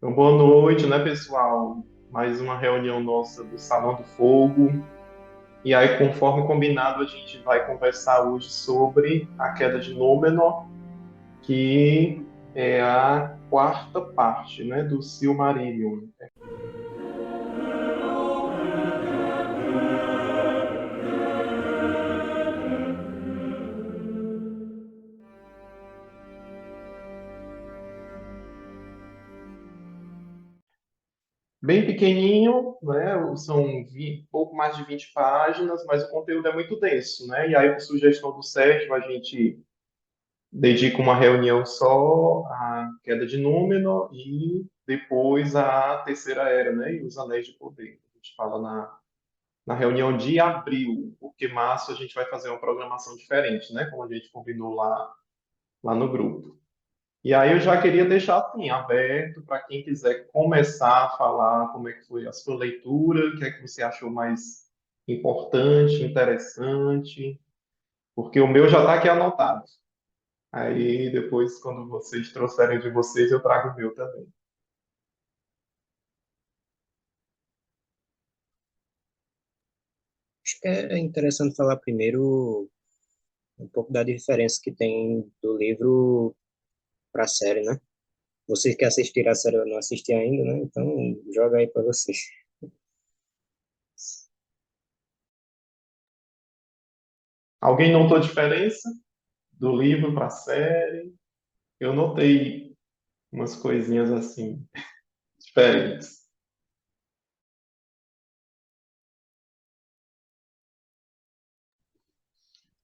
Então, boa noite, né, pessoal? Mais uma reunião nossa do Salão do Fogo. E aí, conforme combinado, a gente vai conversar hoje sobre a queda de Númenor, que é a quarta parte, né, do Silmarillion. Bem pequenininho, né? São pouco mais de 20 páginas, mas o conteúdo é muito denso, né? E aí, por sugestão do Sérgio, a gente dedica uma reunião só à queda de Númenor e depois à Terceira Era, né? E os Anéis de Poder. A gente fala na reunião de abril, porque março a gente vai fazer uma programação diferente, né? Como a gente combinou lá no grupo. E aí eu já queria deixar assim, aberto para quem quiser começar a falar como é que foi a sua leitura, o que é que você achou mais importante, interessante, porque o meu já está aqui anotado. Aí depois, quando vocês trouxerem de vocês, eu trago o meu também. Acho que é interessante falar primeiro um pouco da diferença que tem do livro para a série, né? Vocês que assistiram a série, eu não assisti ainda, né? Então, joga aí para vocês. Alguém notou a diferença do livro para a série? Eu notei umas coisinhas assim, diferentes.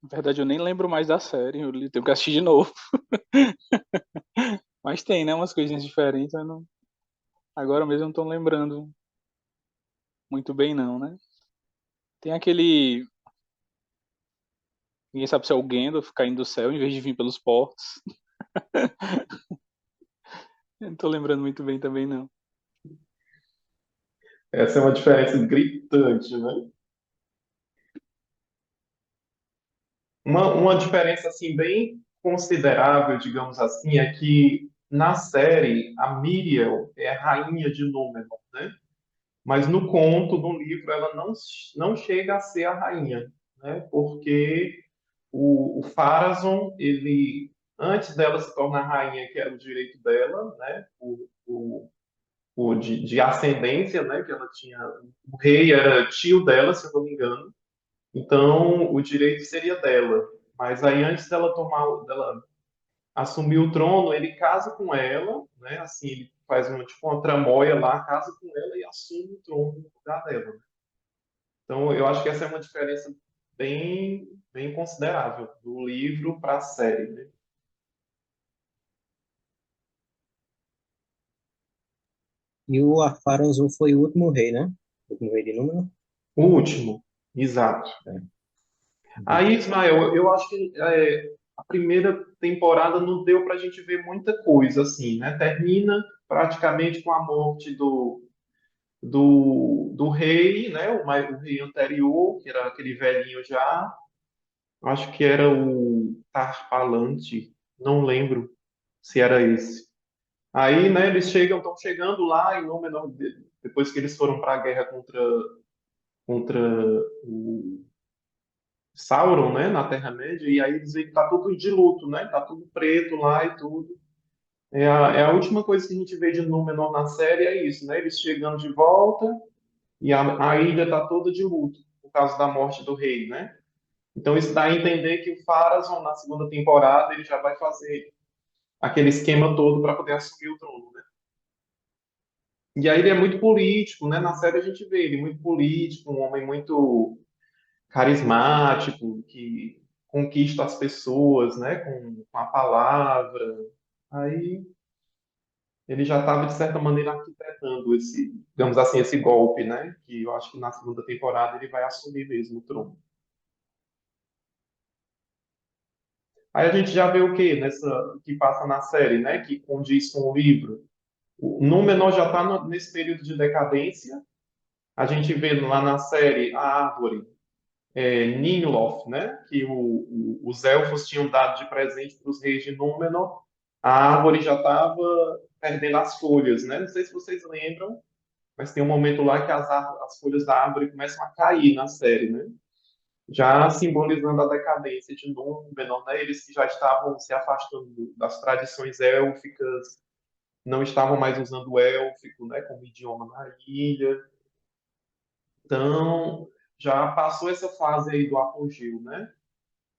Na verdade, eu nem lembro mais da série, eu tenho que assistir de novo. Mas tem, né? Umas coisinhas diferentes. Agora mesmo eu não tô lembrando muito bem, não, né? Tem aquele. Ninguém sabe se é o Gandalf caindo do céu em vez de vir pelos portos. Eu não tô lembrando muito bem também, não. Essa é uma diferença gritante, né? Uma diferença assim bem considerável, digamos assim, é que na série a Miriel é a rainha de Númenor, né? Mas no conto, no livro, ela não chega a ser a rainha, né? Porque o Pharazôn, ele, antes dela se tornar rainha, que era o direito dela, né? De ascendência, né? Que ela tinha, o rei era tio dela, se eu não me engano. Então, o direito seria dela. Mas aí, antes dela assumir o trono, ele casa com ela, né? Assim, ele faz tipo, uma tramóia lá, casa com ela e assume o trono no lugar dela. Então, eu acho que essa é uma diferença bem considerável do livro para a série, né? E o Afaranzu foi o último rei, né? O último rei de Númenor. O último, exato. É. Uhum. Aí, Ismael, eu acho que a primeira temporada não deu para a gente ver muita coisa, assim, né? Termina praticamente com a morte do rei, né? O rei anterior, que era aquele velhinho já. Acho que era o Tarpalante, não lembro se era esse. Aí, né, eles estão chegando lá em Númenor, depois que eles foram para a guerra contra o Sauron, né, na Terra-média, e aí eles veem que tá tudo de luto, né, tá tudo preto lá e tudo. É a última coisa que a gente vê de Númenor na série, é isso, né, eles chegando de volta e a ilha tá toda de luto, por causa da morte do rei, né. Então isso dá a entender que o Pharazôn, na segunda temporada, ele já vai fazer aquele esquema todo para poder assumir o trono, né. E aí ele é muito político, né, na série a gente vê ele muito político, um homem muito carismático, que conquista as pessoas, né, com a palavra. Aí ele já estava, de certa maneira, arquitetando esse, digamos assim, esse golpe, né, que eu acho que na segunda temporada ele vai assumir mesmo o trono. Aí a gente já vê o quê que passa na série, né, que condiz com o livro. O Númenor já está nesse período de decadência. A gente vê lá na série a árvore Ninhuloth, né? Que os elfos tinham dado de presente para os reis de Númenor. A árvore já estava perdendo as folhas, né? Não sei se vocês lembram, mas tem um momento lá que as folhas da árvore começam a cair na série, né? Já simbolizando a decadência de Númenor, né? Eles que já estavam se afastando das tradições élficas, não estavam mais usando o élfico, né, como idioma na ilha. Então, já passou essa fase aí do apogeu, né,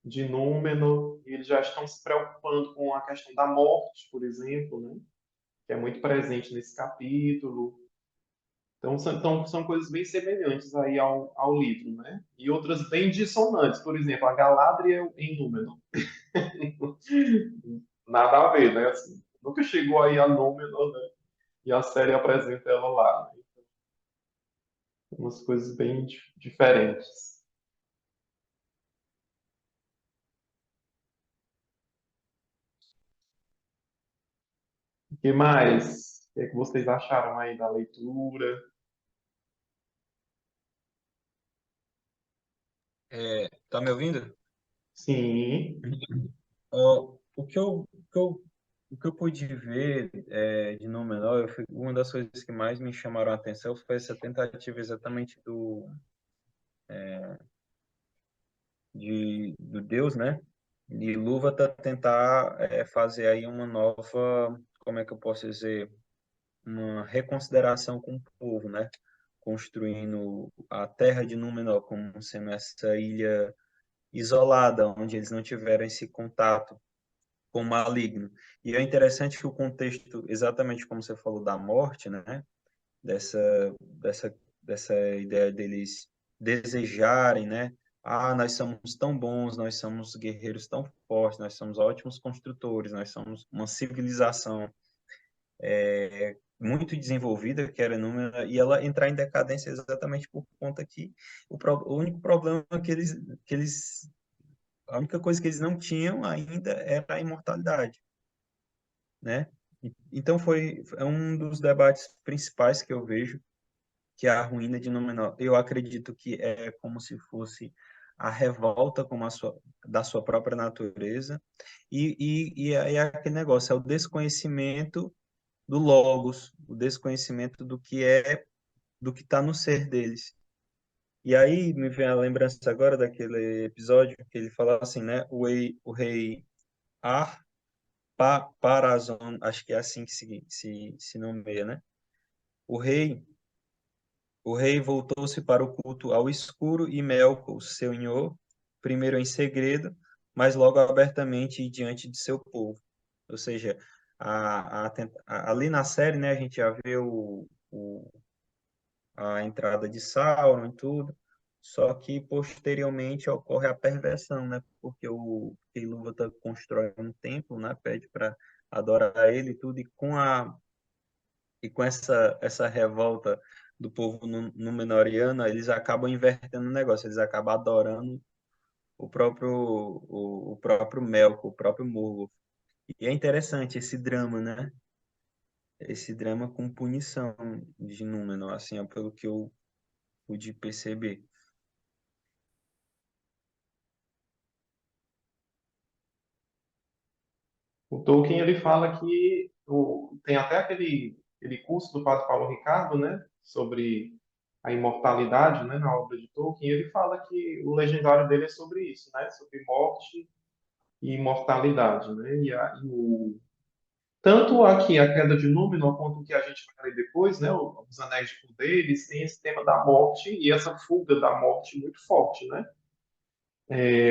de Númenor, e eles já estão se preocupando com a questão da morte, por exemplo, né, que é muito presente nesse capítulo. Então, são coisas bem semelhantes aí ao livro, né? E outras bem dissonantes. Por exemplo, a Galadriel em Númenor. Nada a ver, né? Assim, nunca chegou aí a Númenor, né? E a série apresenta ela lá, né? Umas coisas bem diferentes. O que mais? O que é que vocês acharam aí da leitura? Tá me ouvindo? Sim. Ó, o que eu pude ver de Númenor, uma das coisas que mais me chamaram a atenção foi essa tentativa exatamente do Deus, né? De Ilúvatar tentar fazer aí uma nova, como é que eu posso dizer, uma reconsideração com o povo, né? Construindo a terra de Númenor como sendo essa ilha isolada, onde eles não tiveram esse contato com o maligno. E é interessante que o contexto, exatamente como você falou da morte, né? Dessa, dessa ideia deles desejarem, né? Ah, nós somos tão bons, nós somos guerreiros tão fortes, nós somos ótimos construtores, nós somos uma civilização muito desenvolvida, que era Númenor, e ela entrar em decadência exatamente por conta que o único problema que eles a única coisa que eles não tinham ainda era a imortalidade, né? Então é um dos debates principais que eu vejo, que é a ruína de Númenor. Eu acredito que é como se fosse a revolta da sua própria natureza e aí é aquele negócio, é o desconhecimento do Logos, o desconhecimento do que está no ser deles. E aí me vem a lembrança agora daquele episódio que ele fala assim, né? O rei Ar Parazon, acho que é assim que se nomeia, né? O rei, o rei voltou-se para o culto ao escuro e Melkor, seu senhor, primeiro em segredo, mas logo abertamente e diante de seu povo. Ou seja, ali na série, né, a gente já vê a entrada de Sauron e tudo, só que posteriormente ocorre a perversão, né? Porque o Ilúvatar constrói um templo, né? Pede para adorar ele e tudo, e com essa revolta do povo Númenoriano, eles acabam invertendo o negócio, eles acabam adorando o próprio Melkor, o próprio Morgoth. E é interessante esse drama, né? Esse drama com punição de Númenor, assim, ó, pelo que eu pude perceber. O Tolkien ele fala que tem até aquele curso do Padre Paulo Ricardo, né, sobre a imortalidade, né, na obra de Tolkien. Ele fala que o legendário dele é sobre isso, né, sobre morte e imortalidade, né. Tanto aqui a Queda de Númenor quanto o que a gente vai ler depois, né, os Anéis de Poder, eles têm esse tema da morte e essa fuga da morte muito forte, né.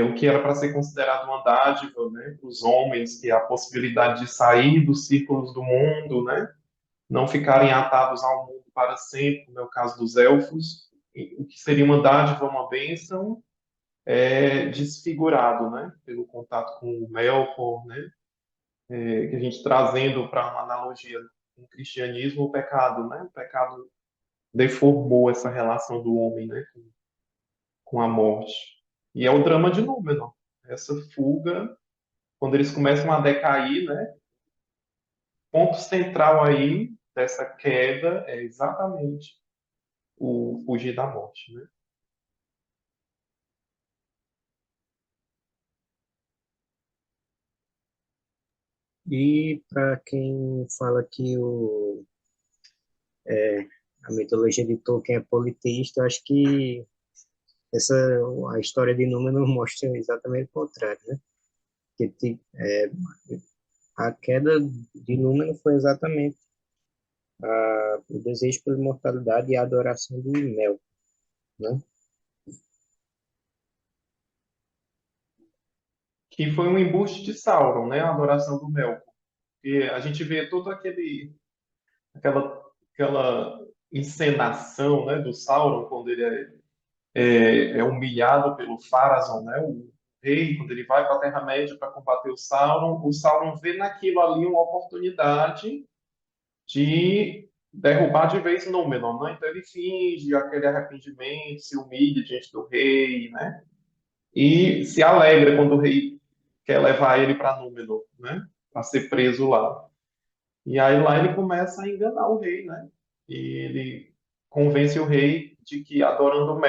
O que era para ser considerado uma dádiva, né, para os homens, que é a possibilidade de sair dos círculos do mundo, né, não ficarem atados ao mundo para sempre, como é o caso dos elfos, o que seria uma dádiva, uma bênção, é desfigurado, né, pelo contato com o Melkor, né, que a gente trazendo para uma analogia com o cristianismo, o pecado, né, o pecado deformou essa relação do homem, né, com a morte. E é o drama de Númenor, essa fuga quando eles começam a decair, né? Ponto central aí dessa queda é exatamente o fugir da morte, né? E para quem fala que a mitologia de Tolkien é politeísta, eu acho que essa, a história de Númenor mostra exatamente o contrário, né? Que a queda de Númenor foi exatamente o desejo por imortalidade e a adoração de Mel, né? Que foi um embuste de Sauron, né? A adoração do Melkor. E a gente vê todo aquela encenação, né, do Sauron quando ele é humilhado pelo Pharazôn, né, o rei, quando ele vai para a Terra-média para combater o Sauron vê naquilo ali uma oportunidade de derrubar de vez Númenor, né? Então ele finge aquele arrependimento, se humilha diante do rei, né? E se alegra quando o rei quer levar ele para Númenor, né? Para ser preso lá. E aí lá ele começa a enganar o rei, né? E ele convence o rei de que adorando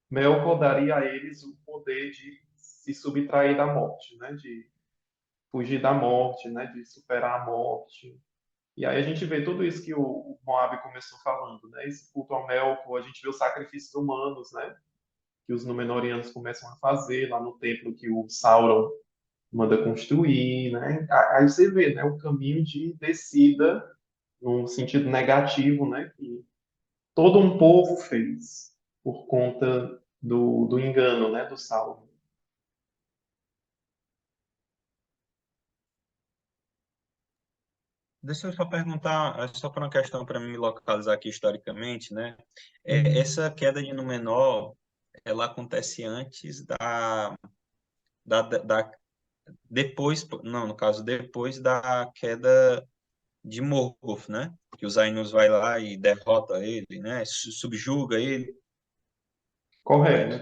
Melkor daria a eles o poder de se subtrair da morte, né? De fugir da morte, né? De superar a morte. E aí a gente vê tudo isso que o Moab começou falando, né? Esse culto ao Melkor, a gente vê os sacrifícios humanos, né? Que os Númenóreanos começam a fazer lá no templo que o Sauron manda construir, né? Aí você vê, né? O caminho de descida num sentido negativo, né? Que todo um povo fez por conta do engano, né? Do Sauron. Deixa eu só perguntar, só para uma questão para me localizar aqui historicamente, né? Essa queda de Númenor, ela acontece antes da depois, não, no caso, depois da queda de Morgoth, né? Que os Ainus vai lá e derrota ele, né? Subjuga ele. Aí Correto.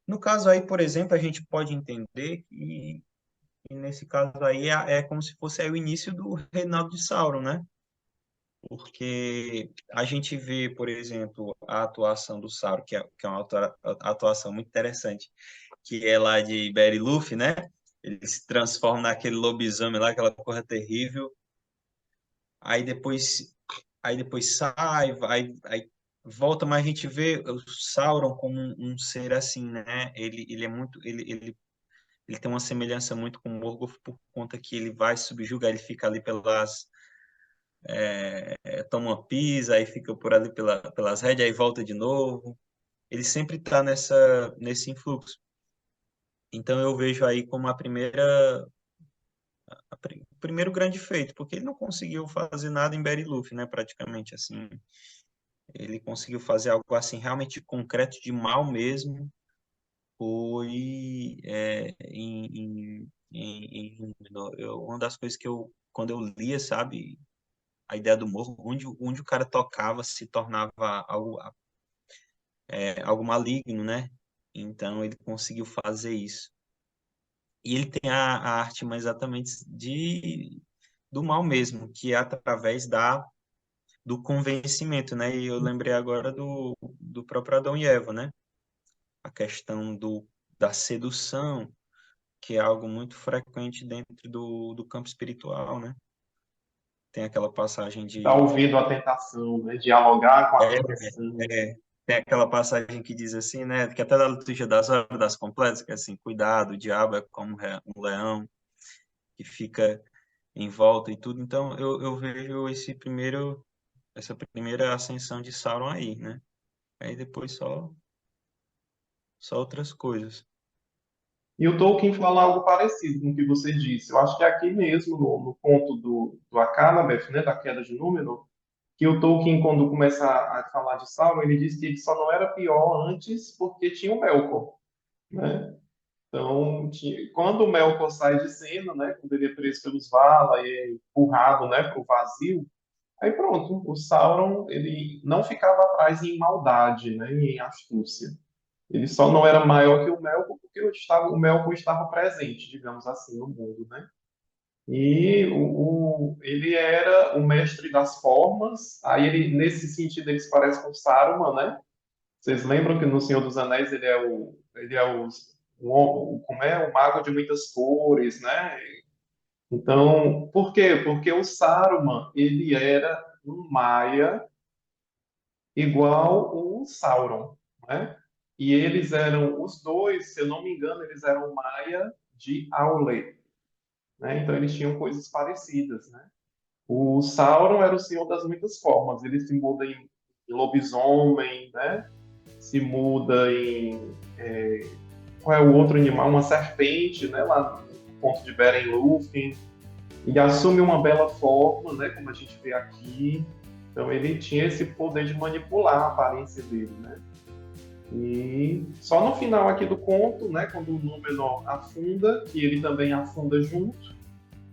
no caso aí, por exemplo, a gente pode entender que nesse caso aí é como se fosse aí o início do reinado de Sauron, né? Porque a gente vê, por exemplo, a atuação do Sauron, que é uma atuação muito interessante, que é lá de Beriluff, né? Ele se transforma naquele lobisomem lá, aquela coisa terrível. Aí depois, aí depois sai, aí volta, mas a gente vê o Sauron como um ser assim, né? Ele é muito, ele tem uma semelhança muito com o Morgoth por conta que ele vai subjugar, ele fica ali toma uma pisa, aí fica por ali pelas rédeas, aí volta de novo. Ele sempre está nesse influxo. Então eu vejo aí como o primeiro grande feito, porque ele não conseguiu fazer nada em Beriluf, né, praticamente assim. Ele conseguiu fazer algo assim realmente concreto de mal mesmo. Foi uma das coisas que quando eu lia, sabe, a ideia do morro, onde o cara tocava se tornava algo maligno, né? Então ele conseguiu fazer isso. E ele tem a arte mais exatamente do mal mesmo, que é através do convencimento, né? E eu lembrei agora do próprio Adão e Eva, né? A questão da sedução, que é algo muito frequente dentro do campo espiritual, né? Tem aquela passagem Dar ouvido à tentação, né? Dialogar com a é, tentação. tem aquela passagem que diz assim, né? Que até da liturgia das horas completas, que é assim, cuidado, o diabo é como um leão que fica em volta e tudo. Então eu vejo essa primeira ascensão de Sauron aí, né? Aí depois só outras coisas. E o Tolkien fala algo parecido com o que você disse. Eu acho que é aqui mesmo, no ponto do Akabeth, né, da queda de Númenor, que o Tolkien, quando começa a falar de Sauron, ele diz que ele só não era pior antes porque tinha o Melkor, né? Então, quando o Melkor sai de cena, né, quando ele é preso pelos Valar e é empurrado, né, para o vazio, aí pronto, o Sauron ele não ficava atrás em maldade, né, em astúcia. Ele só não era maior que o Melkor porque o Melkor estava presente, digamos assim, no mundo, né? E ele era o mestre das formas. Aí ele, nesse sentido, ele se parece com Saruman, né? Vocês lembram que no Senhor dos Anéis ele é como é o mago de muitas cores, né? Então, por quê? Porque o Saruman, ele era um Maia igual o Sauron, né? E eles eram, os dois, se eu não me engano, eles eram Maia de Aule, né? Então eles tinham coisas parecidas, né? O Sauron era o Senhor das muitas formas. Ele se muda em lobisomem, né? Se muda em qual é o outro animal? Uma serpente, né? Lá no ponto de Beren Lúthien. E assume uma bela forma, né? Como a gente vê aqui. Então ele tinha esse poder de manipular a aparência dele, né? E só no final aqui do conto, né? Quando o Númenor afunda, que ele também afunda junto,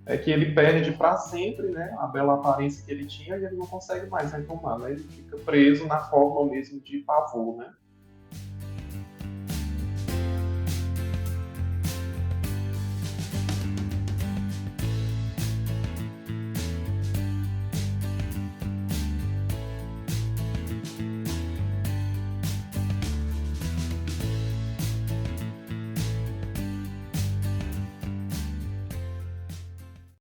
é que ele perde para sempre, né, a bela aparência que ele tinha e ele não consegue mais retomar, né? Ele fica preso na forma mesmo de pavor, né?